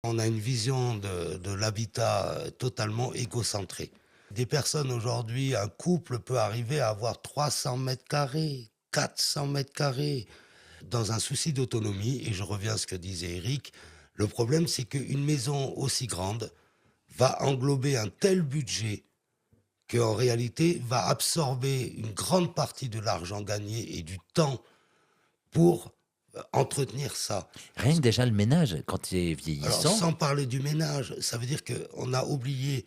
On a une vision de l'habitat totalement égocentrée. Des personnes aujourd'hui, un couple peut arriver à avoir 300 mètres carrés, 400 mètres carrés, dans un souci d'autonomie. Et je reviens à ce que disait Eric. Le problème, c'est qu'une maison aussi grande va englober un tel budget qu'en réalité va absorber une grande partie de l'argent gagné et du temps pour entretenir ça. Rien que déjà le ménage, quand il est Alors, vieillissant, sans parler du ménage, ça veut dire qu'on a oublié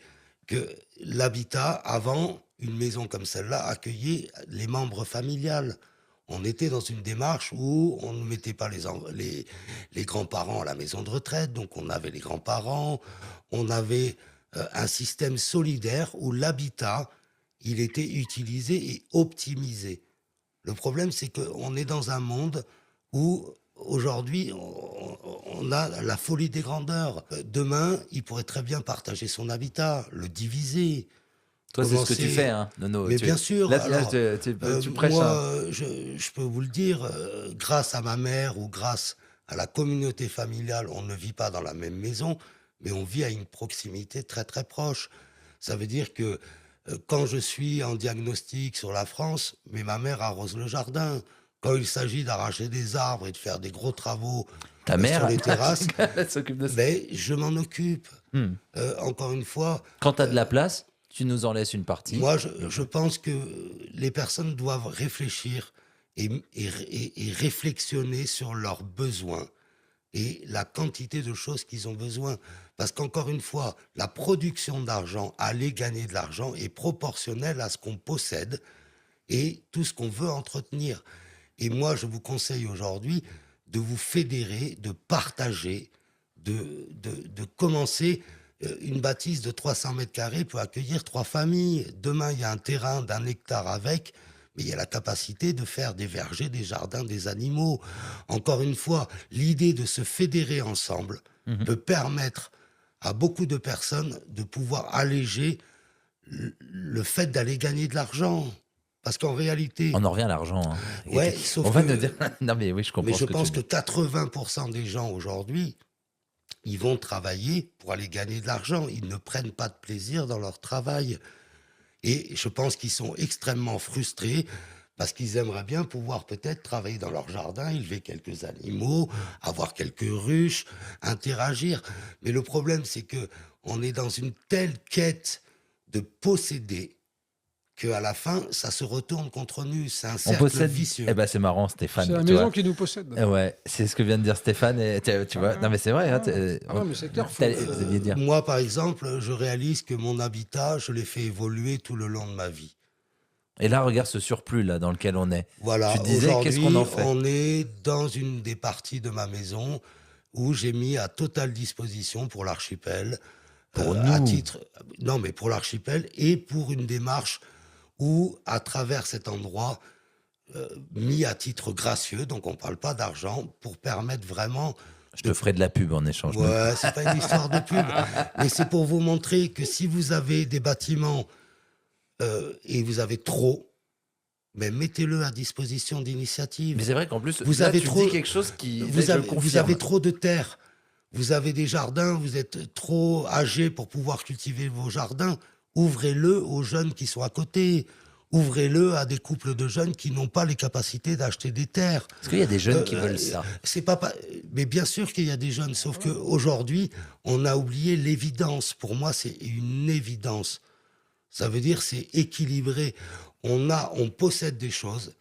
que l'habitat, avant, une maison comme celle-là, accueillait les membres familiales. On était dans une démarche où on ne mettait pas les grands-parents à la maison de retraite, donc on avait les grands-parents, on avait un système solidaire où l'habitat, il était utilisé et optimisé. Le problème, c'est qu'on est dans un monde où aujourd'hui, on a la folie des grandeurs. Demain, il pourrait très bien partager son habitat, le diviser, toi, c'est ce que tu fais, commencer. hein, Nono. Mais bien sûr, Là, alors, tu prêches moi, un. je peux vous le dire, grâce à ma mère ou grâce à la communauté familiale, on ne vit pas dans la même maison, mais on vit à une proximité très très proche. Ça veut dire que quand je suis en diagnostic sur la France, mais ma mère arrose le jardin. Quand il s'agit d'arracher des arbres et de faire des gros travaux Ta sur mère, les terrasses, elle s'occupe de ça. ben, je m'en occupe. Hmm. Encore une fois, Quand tu as de la place, tu nous en laisses une partie. moi, je pense que les personnes doivent réfléchir et réflexionner sur leurs besoins et la quantité de choses qu'ils ont besoin. Parce qu'encore une fois, la production d'argent, aller gagner de l'argent est proportionnelle à ce qu'on possède et tout ce qu'on veut entretenir. Et moi, je vous conseille aujourd'hui de vous fédérer, de partager, de commencer. Une bâtisse de 300 mètres carrés peut accueillir 3 familles. Demain, il y a un terrain d'1 hectare avec, mais il y a la capacité de faire des vergers, des jardins, des animaux. Encore une fois, l'idée de se fédérer ensemble Mhm. peut permettre à beaucoup de personnes de pouvoir alléger le fait d'aller gagner de l'argent. Parce qu'en réalité, On en revient à l'argent, hein. ouais, On sauf va te que, dire. Non, mais oui, je mais comprends je ce que tu veux pense que dire. 80% des gens aujourd'hui, ils vont travailler pour aller gagner de l'argent. Ils ne prennent pas de plaisir dans leur travail. Et je pense qu'ils sont extrêmement frustrés parce qu'ils aimeraient bien pouvoir peut-être travailler dans leur jardin, élever quelques animaux, avoir quelques ruches, interagir. Mais le problème, c'est que on est dans une telle quête de posséder qu'à la fin, ça se retourne contre nous. C'est un On cercle possède. vicieux. Eh ben, c'est marrant, C'est Stéphane. la Tu maison vois. qui nous possède. Ouais, c'est ce que vient de dire Stéphane. Et tu vois. Non, mais c'est vrai. Hein, Ah non, mais c'est clair. vous alliez dire. Moi, par exemple, je réalise que mon habitat, je l'ai fait évoluer tout le long de ma vie. Et là, regarde ce surplus là dans lequel on est. Voilà, Tu disais, qu'est-ce qu'on aujourd'hui, en fait? on est dans une des parties de ma maison où j'ai mis à totale disposition pour l'archipel, Pour à nous. titre, non mais pour l'archipel et pour une démarche où, à travers cet endroit, mis à titre gracieux, donc on ne parle pas d'argent, pour permettre vraiment. Je te ferai de la pub en échange. Ouais, c'est pas une histoire de pub, mais c'est pour vous montrer que si vous avez des bâtiments et vous avez trop, mais mettez-le à disposition d'initiatives. Mais c'est vrai qu'en plus, Vous là, avez tu trop- dis quelque chose qui. Là, Vous je le avez, vous confirme. avez trop de terre, vous avez des jardins, vous êtes trop âgé pour pouvoir cultiver vos jardins. Ouvrez-le aux jeunes qui sont à côté. Ouvrez-le à des couples de jeunes qui n'ont pas les capacités d'acheter des terres. Est-ce qu'il y a des jeunes qui Euh, veulent ça? C'est pas, mais bien sûr qu'il y a des jeunes, sauf qu'aujourd'hui, on a oublié l'évidence. Pour moi, c'est une évidence. Ça veut dire c'est équilibré. On possède des choses.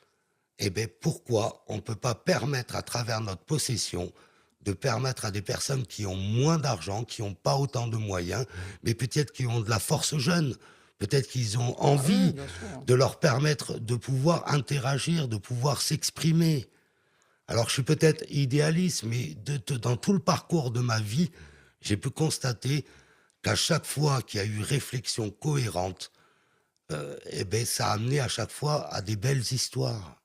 Eh bien, pourquoi on ne peut pas permettre, à travers notre possession, de permettre à des personnes qui ont moins d'argent, qui n'ont pas autant de moyens, mais peut-être qui ont de la force jeune, peut-être qu'ils ont envie bien sûr. de leur permettre de pouvoir interagir, de pouvoir s'exprimer. Alors, je suis peut-être idéaliste, mais dans tout le parcours de ma vie, j'ai pu constater qu'à chaque fois qu'il y a eu réflexion cohérente, eh ben, ça a amené à chaque fois à des belles histoires.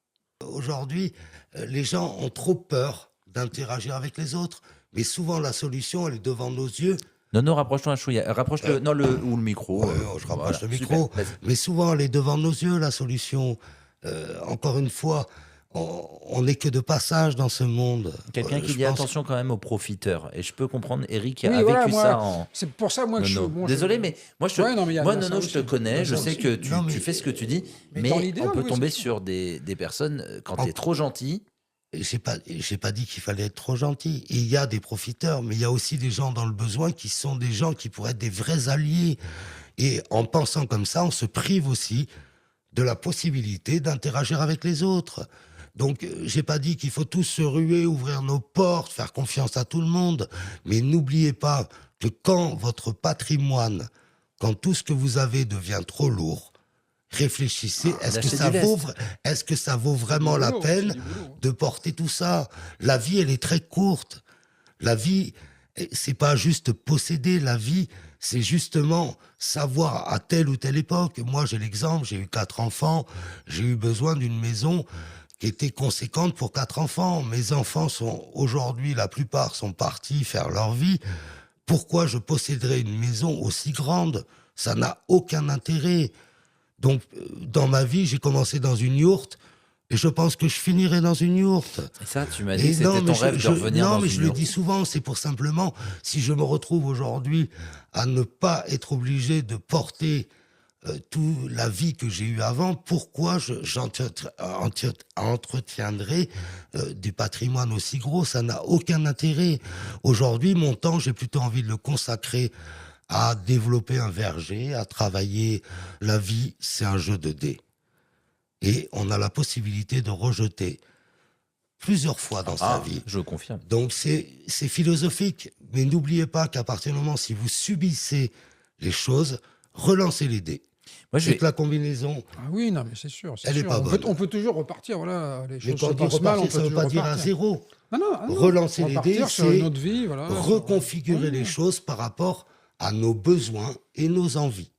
Aujourd'hui, les gens ont trop peur d'interagir avec les autres, mais souvent la solution, elle est devant nos yeux. Non, non, rapproche-toi un chouïa. Rapproche le. Non, ou le micro. Ouais, je rapproche voilà. le micro, Super, vas-y. mais souvent elle est devant nos yeux, la solution. Encore une fois, on n'est que de passage dans ce monde. Quelqu'un qui Je dit pense. attention quand même aux profiteurs. Et je peux comprendre, Eric a Oui, voilà, vécu ça moi, en c'est pour ça, moi, que je... Nono. Bon, Désolé, mais moi, Ouais, non, mais il y a ça Nono, je te aussi. connais, je Ça sais aussi. que tu, Non, mais- tu fais ce que tu dis, Mais dans mais l'idéal, on peut oui, tomber c'est ça. sur des personnes, quand En- tu es trop gentil, J'ai pas dit qu'il fallait être trop gentil. Il y a des profiteurs, mais il y a aussi des gens dans le besoin qui sont des gens qui pourraient être des vrais alliés. Et en pensant comme ça, on se prive aussi de la possibilité d'interagir avec les autres. Donc, j'ai pas dit qu'il faut tous se ruer, ouvrir nos portes, faire confiance à tout le monde. Mais n'oubliez pas que quand votre patrimoine, quand tout ce que vous avez devient trop lourd, réfléchissez, est-ce que ça vaut vraiment la boulot, peine c'est du boulot, hein. de porter tout ça? La vie, elle est très courte. La vie, c'est pas juste posséder. La vie, c'est justement savoir à telle ou telle époque. Moi, j'ai l'exemple, j'ai eu 4 enfants, j'ai eu besoin d'une maison qui était conséquente pour 4 enfants. Mes enfants sont aujourd'hui, la plupart sont partis faire leur vie. Pourquoi je posséderais une maison aussi grande? Ça n'a aucun intérêt. Donc, dans ma vie, j'ai commencé dans une yourte et je pense que je finirai dans une yourte. et ça, tu m'as dit Et que c'était ton mais rêve de revenir non, dans mais une je le yourte. dis souvent, c'est pour simplement, si je me retrouve aujourd'hui à ne pas être obligé de porter toute la vie que j'ai eue avant, pourquoi entretiendrai des patrimoines aussi gros? Ça n'a aucun intérêt. Aujourd'hui, mon temps, j'ai plutôt envie de le consacrer à développer un verger, à travailler. La vie, c'est un jeu de dés. Et on a la possibilité de rejeter plusieurs fois dans sa Ah, vie. je confirme. Donc c'est philosophique, mais n'oubliez pas qu'à partir du moment, si vous subissez les choses, relancez les dés. Moi, je C'est vais, que la combinaison, Ah oui, non, mais c'est sûr. c'est Elle est sûr. pas bonne. On peut toujours repartir, voilà. Les mais choses quand se on dit passent mal, on repartir, peut ça ne veut toujours pas dire à repartir. zéro. Non, non, ah non. Relancer les Repartir dés, sur c'est une autre vie, voilà. reconfigurer les choses par rapport à nos besoins et nos envies.